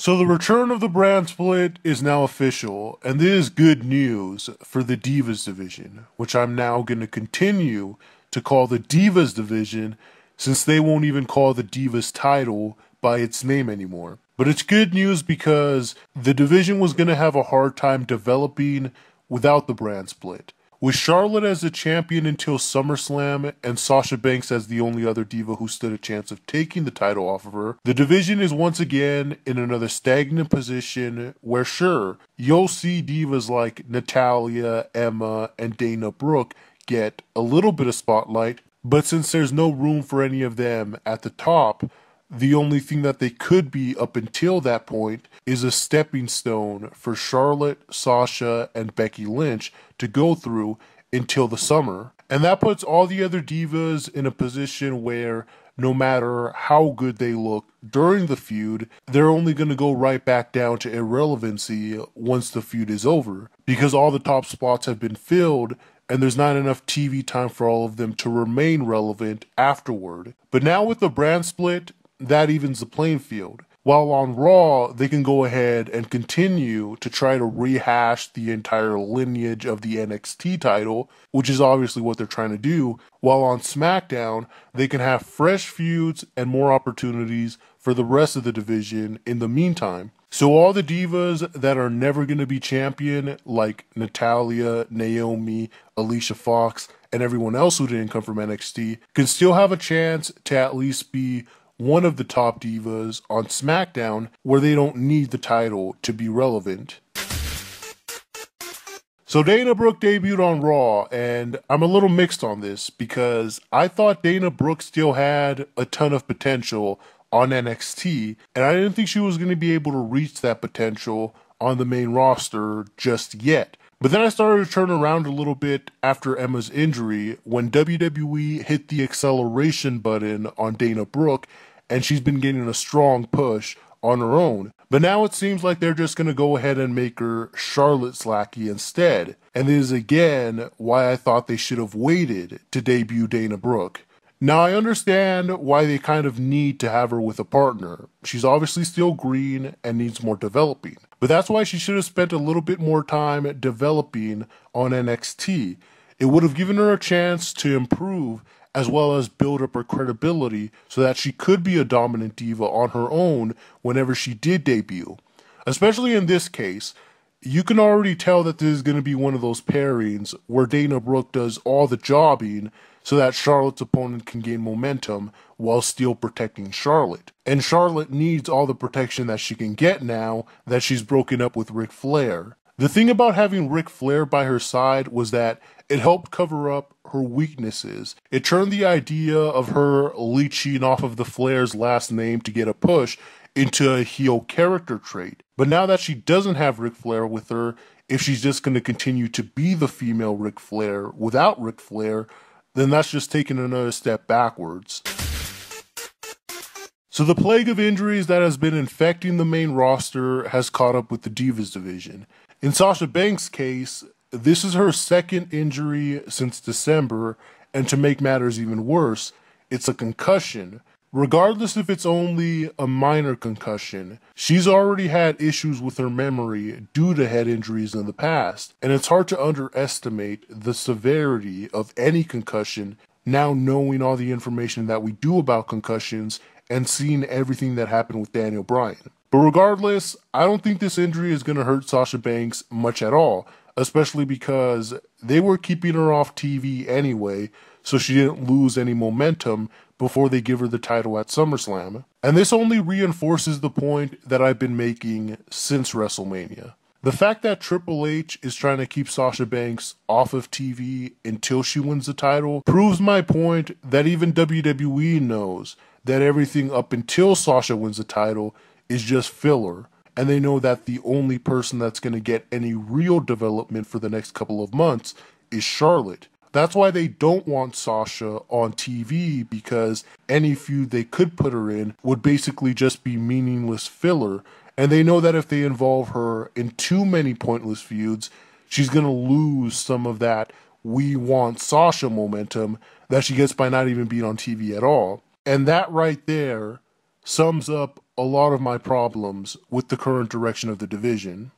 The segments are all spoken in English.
So the return of the brand split is now official, and this is good news for the Divas division, which I'm now going to continue to call the Divas division since they won't even call the Divas title by its name anymore. But it's good news because the division was going to have a hard time developing without the brand split. With Charlotte as the champion until SummerSlam and Sasha Banks as the only other diva who stood a chance of taking the title off of her, the division is once again in another stagnant position where sure, you'll see divas like Natalya, Emma, and Dana Brooke get a little bit of spotlight, but since there's no room for any of them at the top, the only thing that they could be up until that point is a stepping stone for Charlotte, Sasha, and Becky Lynch to go through until the summer. And that puts all the other divas in a position where no matter how good they look during the feud, they're only going to go right back down to irrelevancy once the feud is over, because all the top spots have been filled and there's not enough TV time for all of them to remain relevant afterward. But now with the brand split, that evens the playing field. While on Raw, they can go ahead and continue to try to rehash the entire lineage of the NXT title, which is obviously what they're trying to do, while on SmackDown, they can have fresh feuds and more opportunities for the rest of the division in the meantime. So all the divas that are never going to be champion, like Natalya, Naomi, Alicia Fox, and everyone else who didn't come from NXT, can still have a chance to at least be one of the top divas on SmackDown where they don't need the title to be relevant. So Dana Brooke debuted on Raw, and I'm a little mixed on this because I thought Dana Brooke still had a ton of potential on NXT, and I didn't think she was going to be able to reach that potential on the main roster just yet. But then I started to turn around a little bit after Emma's injury when WWE hit the acceleration button on Dana Brooke, and she's been getting a strong push on her own. But now it seems like they're just going to go ahead and make her Charlotte's lackey instead. And this is again why I thought they should have waited to debut Dana Brooke. Now I understand why they kind of need to have her with a partner. She's obviously still green and needs more developing. But that's why she should have spent a little bit more time developing on NXT. It would have given her a chance to improve as well as build up her credibility so that she could be a dominant diva on her own whenever she did debut. Especially in this case, you can already tell that this is going to be one of those pairings where Dana Brooke does all the jobbing so that Charlotte's opponent can gain momentum while still protecting Charlotte. And Charlotte needs all the protection that she can get now that she's broken up with Ric Flair. The thing about having Ric Flair by her side was that it helped cover up her weaknesses. It turned the idea of her leeching off of the Flair's last name to get a push into a heel character trait. But now that she doesn't have Ric Flair with her, if she's just going to continue to be the female Ric Flair without Ric Flair, then that's just taking another step backwards. So the plague of injuries that has been infecting the main roster has caught up with the Divas division. In Sasha Banks' case, this is her second injury since December, and to make matters even worse, it's a concussion. Regardless if it's only a minor concussion, she's already had issues with her memory due to head injuries in the past, and it's hard to underestimate the severity of any concussion now knowing all the information that we do about concussions and seeing everything that happened with Daniel Bryan. But regardless, I don't think this injury is going to hurt Sasha Banks much at all, especially because they were keeping her off TV anyway, so she didn't lose any momentum before they give her the title at SummerSlam. And this only reinforces the point that I've been making since WrestleMania. The fact that Triple H is trying to keep Sasha Banks off of TV until she wins the title proves my point that even WWE knows that everything up until Sasha wins the title is just filler, and they know that the only person that's going to get any real development for the next couple of months is Charlotte. That's why they don't want Sasha on TV, because any feud they could put her in would basically just be meaningless filler, and they know that if they involve her in too many pointless feuds, she's going to lose some of that "we want Sasha" momentum that she gets by not even being on TV at all. And that right there sums up a a lot of my problems with the current direction of the division.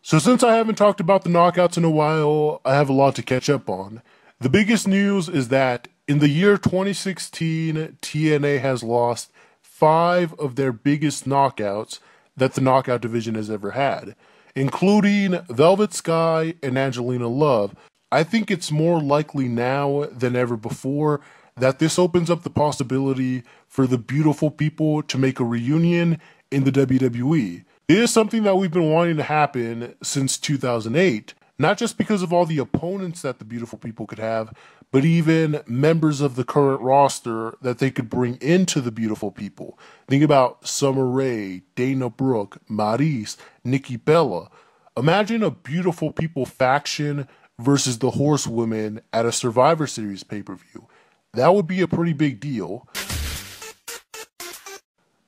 So since I haven't talked about the knockouts in a while, I have a lot to catch up on. The biggest news is that in the year 2016, TNA has lost 5 of their biggest knockouts that the knockout division has ever had, including Velvet Sky and Angelina Love. I think it's more likely now than ever before that this opens up the possibility for the beautiful people to make a reunion in the WWE. It is something that we've been wanting to happen since 2008, not just because of all the opponents that the beautiful people could have, but even members of the current roster that they could bring into the beautiful people. Think about Summer Rae, Dana Brooke, Maryse, Nikki Bella. Imagine a beautiful people faction versus the Horsewomen at a Survivor Series pay-per-view. That would be a pretty big deal.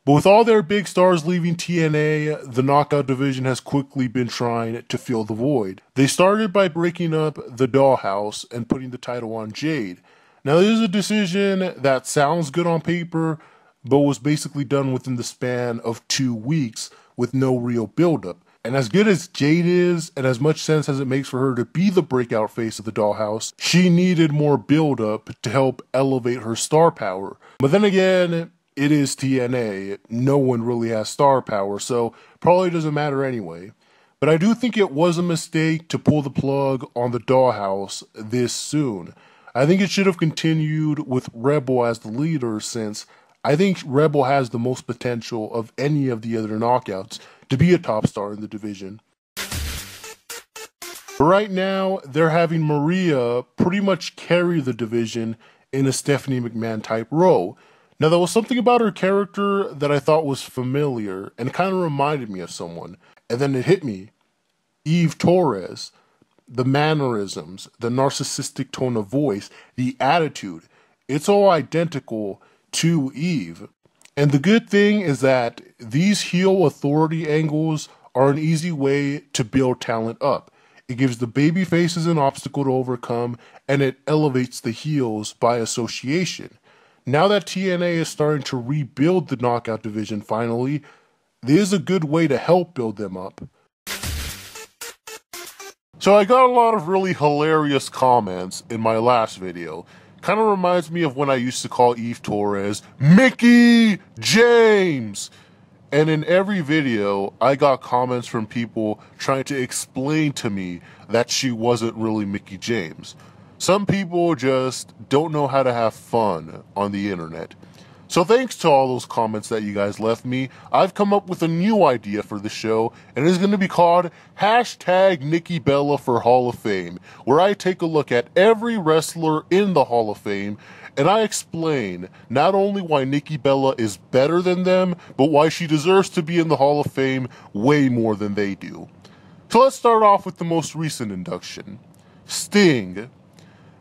But with all their big stars leaving TNA, the knockout division has quickly been trying to fill the void. They started by breaking up the Dollhouse and putting the title on Jade. Now this is a decision that sounds good on paper, but was basically done within the span of 2 weeks with no real build-up. And as good as Jade is, and as much sense as it makes for her to be the breakout face of the Dollhouse, she needed more build-up to help elevate her star power. But then again, it is TNA. No one really has star power, so probably doesn't matter anyway. But I do think it was a mistake to pull the plug on the Dollhouse this soon. I think it should have continued with Rebel as the leader, since I think Rebel has the most potential of any of the other knockouts to be a top star in the division. But right now, they're having Maria pretty much carry the division in a Stephanie McMahon type role. Now, there was something about her character that I thought was familiar and kind of reminded me of someone. And then it hit me. Eve Torres. The mannerisms, the narcissistic tone of voice, the attitude. It's all identical to Eve. And the good thing is that these heel authority angles are an easy way to build talent up. It gives the baby faces an obstacle to overcome, and it elevates the heels by association. Now that TNA is starting to rebuild the knockout division finally, this is a good way to help build them up. So I got a lot of really hilarious comments in my last video. Kind of reminds me of when I used to call Eve Torres Mickey James. And in every video, I got comments from people trying to explain to me that she wasn't really Mickey James. Some people just don't know how to have fun on the internet. So thanks to all those comments that you guys left me, I've come up with a new idea for the show, and it's going to be called Hashtag Nikki Bella for Hall of Fame, where I take a look at every wrestler in the Hall of Fame, and I explain not only why Nikki Bella is better than them, but why she deserves to be in the Hall of Fame way more than they do. So let's start off with the most recent induction. Sting.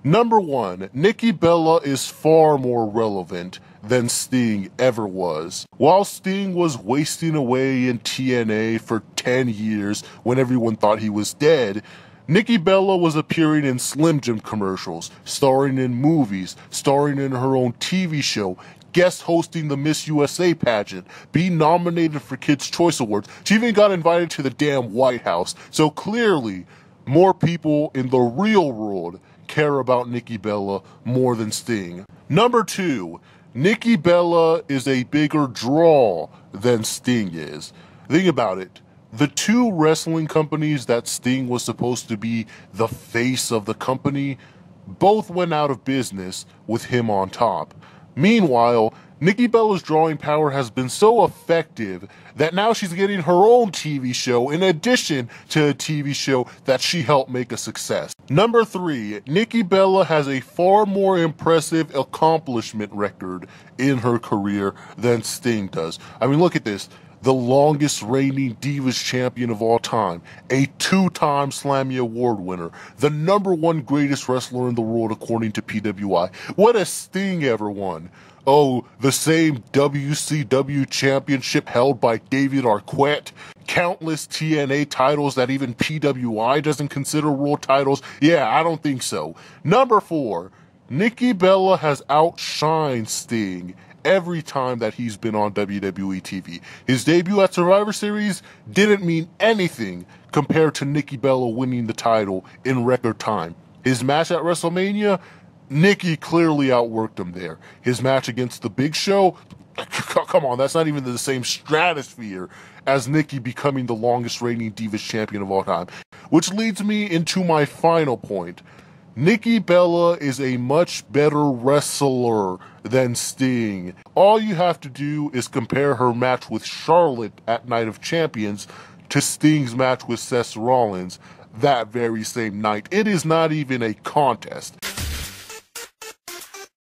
Number 1, Nikki Bella is far more relevant than Sting ever was. While Sting was wasting away in TNA for 10 years when everyone thought he was dead, Nikki Bella was appearing in Slim Jim commercials, starring in movies, starring in her own TV show, guest hosting the Miss USA pageant, being nominated for Kids' Choice Awards. She even got invited to the damn White House. So clearly, more people in the real world care about Nikki Bella more than Sting. Number 2, Nikki Bella is a bigger draw than Sting is. Think about it. The 2 wrestling companies that Sting was supposed to be the face of the company both went out of business with him on top. Meanwhile, Nikki Bella's drawing power has been so effective that now she's getting her own TV show in addition to a TV show that she helped make a success. Number 3, Nikki Bella has a far more impressive accomplishment record in her career than Sting does. I mean, look at this. The longest reigning Divas champion of all time, a 2-time Slammy Award winner, the number 1 greatest wrestler in the world according to PWI. What has Sting ever won? Oh, the same WCW championship held by David Arquette, countless TNA titles that even PWI doesn't consider world titles. Yeah, I don't think so. Number 4, Nikki Bella has outshined Sting every time that he's been on WWE TV. His debut at Survivor Series didn't mean anything compared to Nikki Bella winning the title in record time. His match at WrestleMania, Nikki clearly outworked him there. His match against The Big Show, come on, that's not even in the same stratosphere as Nikki becoming the longest reigning Divas champion of all time. Which leads me into my final point. Nikki Bella is a much better wrestler than Sting. All you have to do is compare her match with Charlotte at Night of Champions to Sting's match with Seth Rollins that very same night. It is not even a contest.